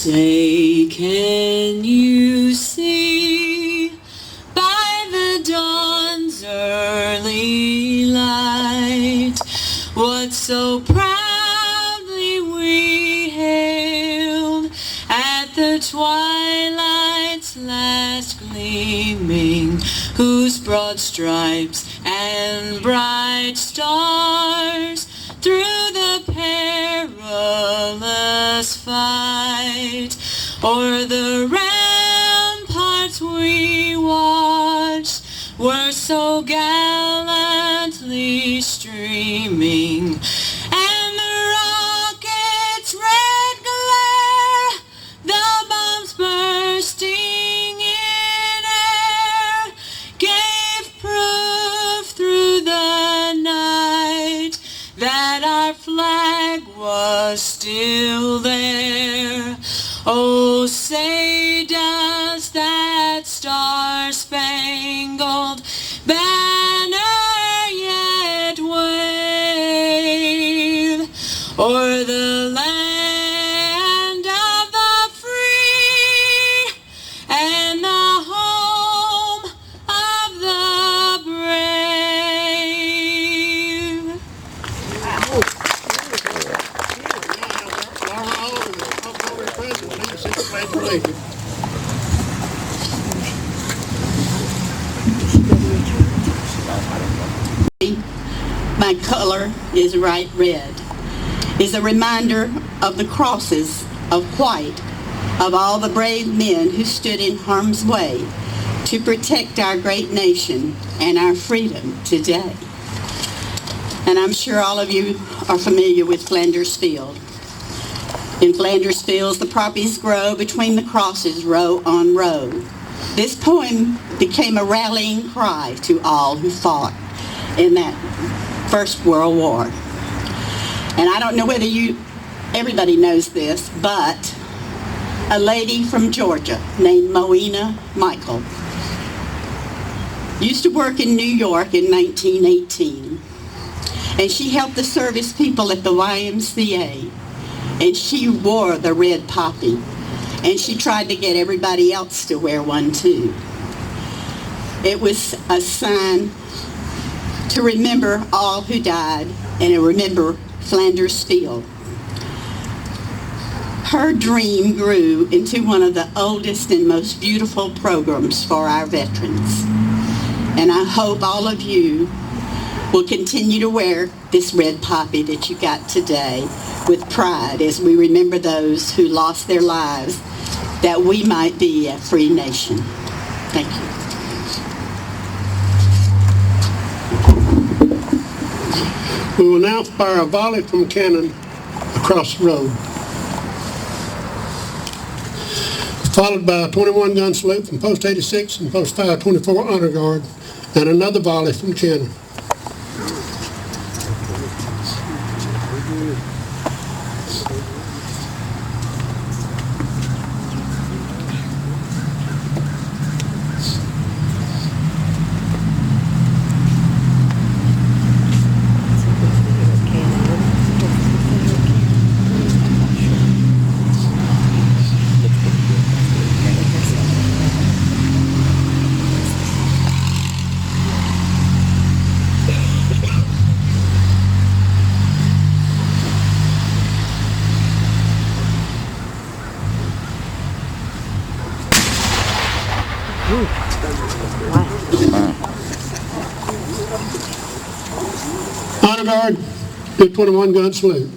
Say, can you see by the dawn's early light what so proudly we hailed at the twilight's last gleaming, whose broad stripes and bright stars through the perilous fight o'er the ramparts we watched were so gallantly streaming, and the rocket's red glare, the bombs bursting in air, gave proof through the night that our flag was still there. Oh, say does that star-spangled banner yet wave o'er the land of the free and the home of the brave? My color is bright red, is a reminder of the crosses of white of all the brave men who stood in harm's way to protect our great nation and our freedom today. And I'm sure all of you are familiar with Flanders Field. In Flanders Fields, the poppies grow between the crosses, row on row. This poem became a rallying cry to all who fought in that First World War. And I don't know whether everybody knows this, but a lady from Georgia named Moena Michael used to work in New York in 1918. And she helped the service people at the YMCA. And she wore the red poppy. And she tried to get everybody else to wear one too. It was a sign to remember all who died and to remember Flanders Field. Her dream grew into one of the oldest and most beautiful programs for our veterans. And I hope all of you will continue to wear this red poppy that you got today with pride as we remember those who lost their lives that we might be a free nation. Thank you. We will now fire a volley from cannon across the road, followed by a 21-gun salute from Post 86 and Post 524 Honor Guard, and another volley from cannon. Honor Guard, do 21-gun salute.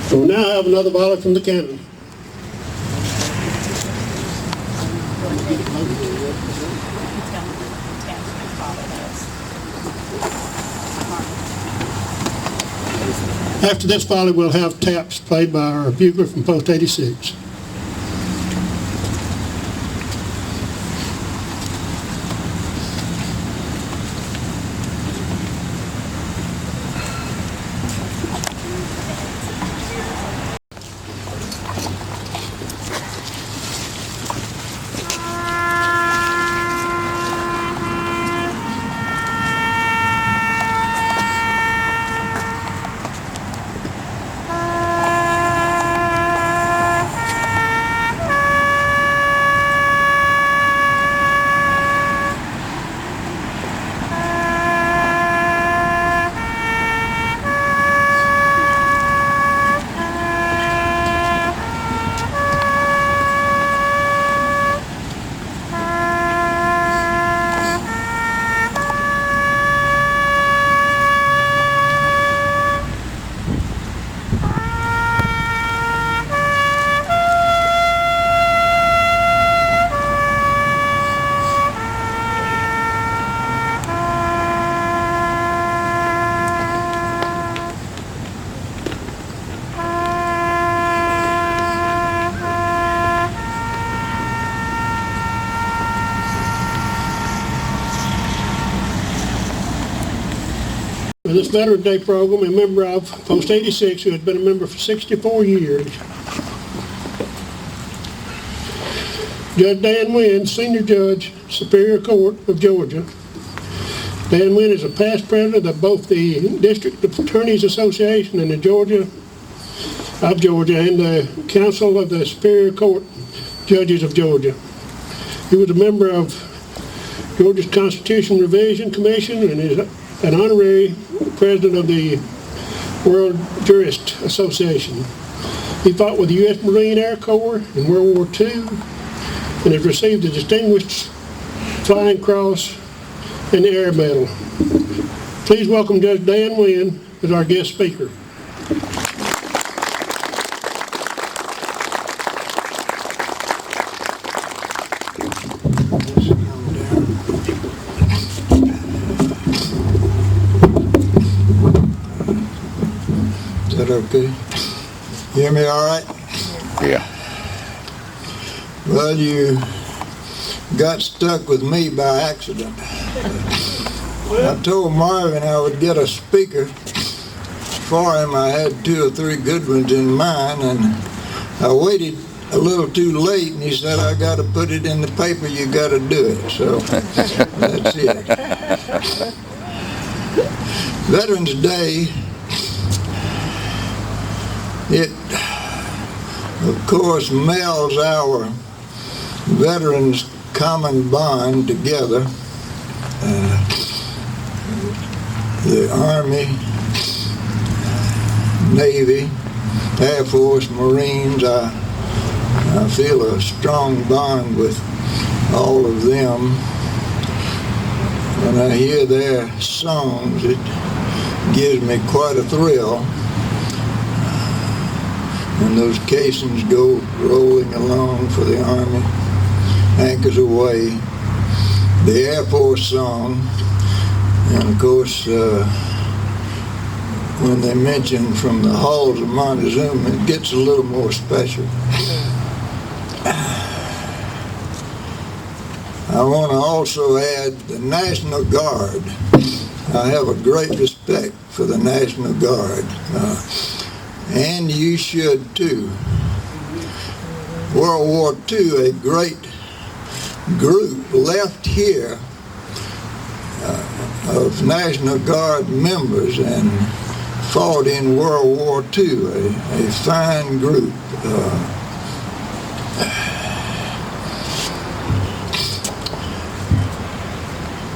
So we now have another volley from the cannon. After this volley, we'll have taps played by our bugler from Post 86. for this Veterans Day program, a member of Post 86 who has been a member for 64 years. Judge Dan Winn, Senior Judge, Superior Court of Georgia. Dan Winn is a past president of both the District Attorneys Association and the Georgia and the Council of the Superior Court Judges of Georgia. He was a member of Georgia's Constitution Revision Commission and is an honorary president of the World Jurist Association. He fought with the U.S. Marine Air Corps in World War II and has received the Distinguished Flying Cross and the Air Medal. Please welcome Judge Dan Winn as our guest speaker. Is that okay? You hear me all right? Yeah. Well, you got stuck with me by accident. I told Marvin I would get a speaker for him. I had 2 or 3 good ones in mind, and I waited a little too late, and he said, I got to put it in the paper, you got to do it. So that's it. Veterans Day, it, of course, melds our veterans' common bond together. The Army, Navy, Air Force, Marines, I feel a strong bond with all of them. When I hear their songs, it gives me quite a thrill. When those caissons go rolling along for the Army, anchors away, the Air Force song, and of course, when they mention from the halls of Montezuma, it gets a little more special. I want to also add the National Guard. I have a great respect for the National Guard, and you should too. World War II, a great group left here of National Guard members and fought in World War II, a fine group.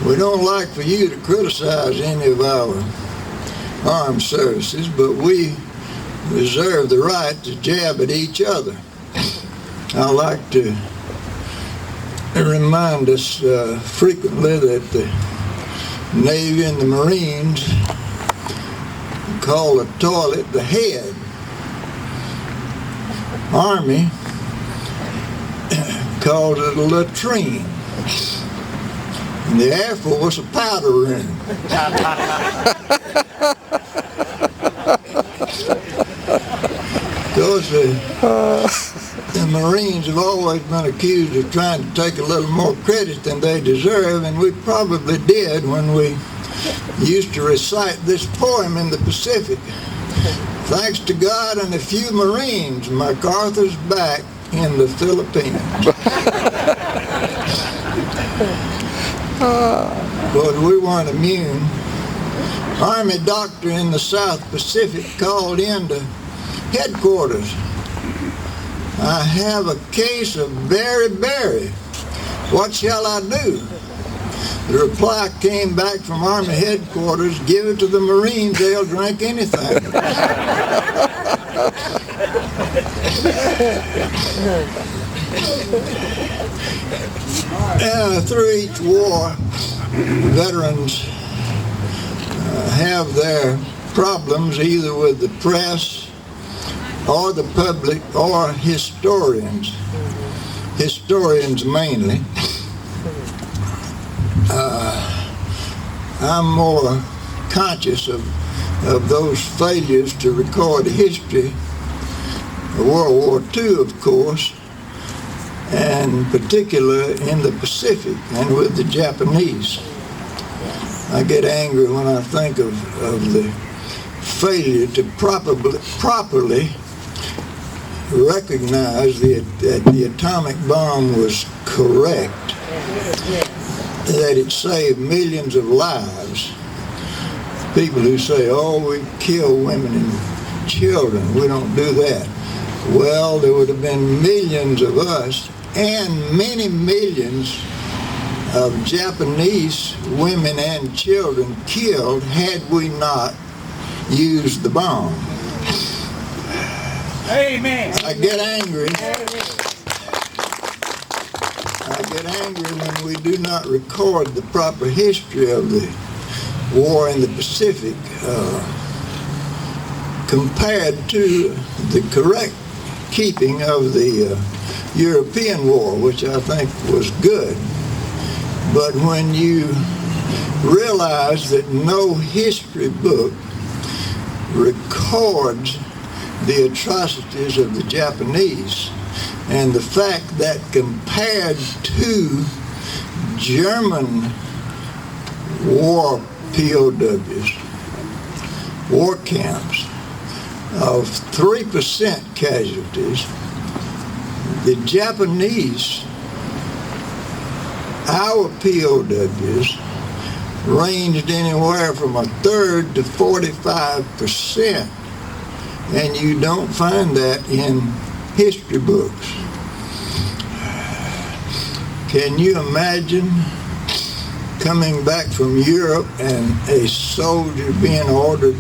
We don't like for you to criticize any of our armed services, but we reserve the right to jab at each other. I like to remind us frequently that the Navy and the Marines call the toilet the head. Army calls it a latrine. And the Air Force a powder room. Because the Marines have always been accused of trying to take a little more credit than they deserve, and we probably did when we used to recite this poem in the Pacific. Thanks to God and a few Marines, MacArthur's back in the Philippines. But we weren't immune. Army doctor in the South Pacific called into headquarters. I have a case of beriberi. What shall I do? The reply came back from Army headquarters, give it to the Marines, they'll drink anything. Through each war, veterans have their problems either with the press or the public or historians. Historians mainly. I'm more conscious of those failures to record history. World War II, of course, and particularly in the Pacific and with the Japanese. I get angry when I think of the failure to properly recognize that the atomic bomb was correct, that it saved millions of lives. People who say, oh, we kill women and children, we don't do that. Well, there would have been millions of us and many millions of Japanese women and children killed had we not used the bomb. Amen. I get angry. I get angry when we do not record the proper history of the war in the Pacific compared to the correct keeping of the European war, which I think was good. But when you realize that no history book records the atrocities of the Japanese, and the fact that compared to German war POWs, war camps, of 3% casualties, the Japanese, our POWs, ranged anywhere from 1/3 to 45%. And you don't find that in history books. Can you imagine coming back from Europe and a soldier being ordered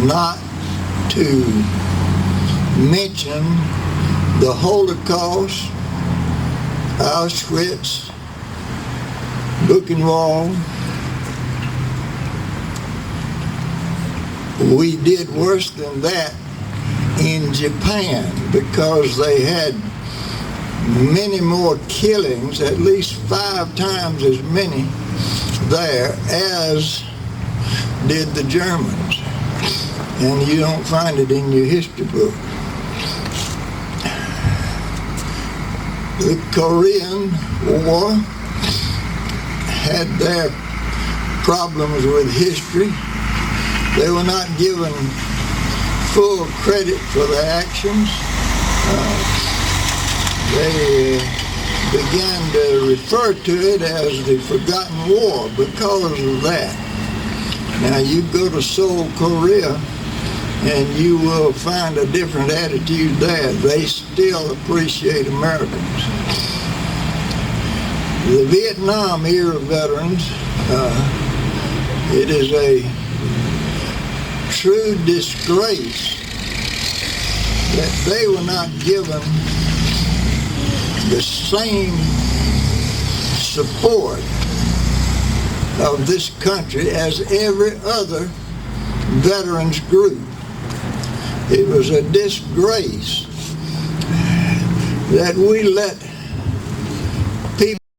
not to mention the Holocaust, Auschwitz, Buchenwald? We did worse than that in Japan because they had many more killings, at least 5 times as many there as did the Germans. And you don't find it in your history book. The Korean War had their problems with history. They were not given full credit for their actions. They began to refer to it as the Forgotten War because of that. Now you go to Seoul, Korea, and you will find a different attitude there. They still appreciate Americans. The Vietnam era veterans, it is a true disgrace that they were not given the same support of this country as every other veterans group. It was a disgrace that we let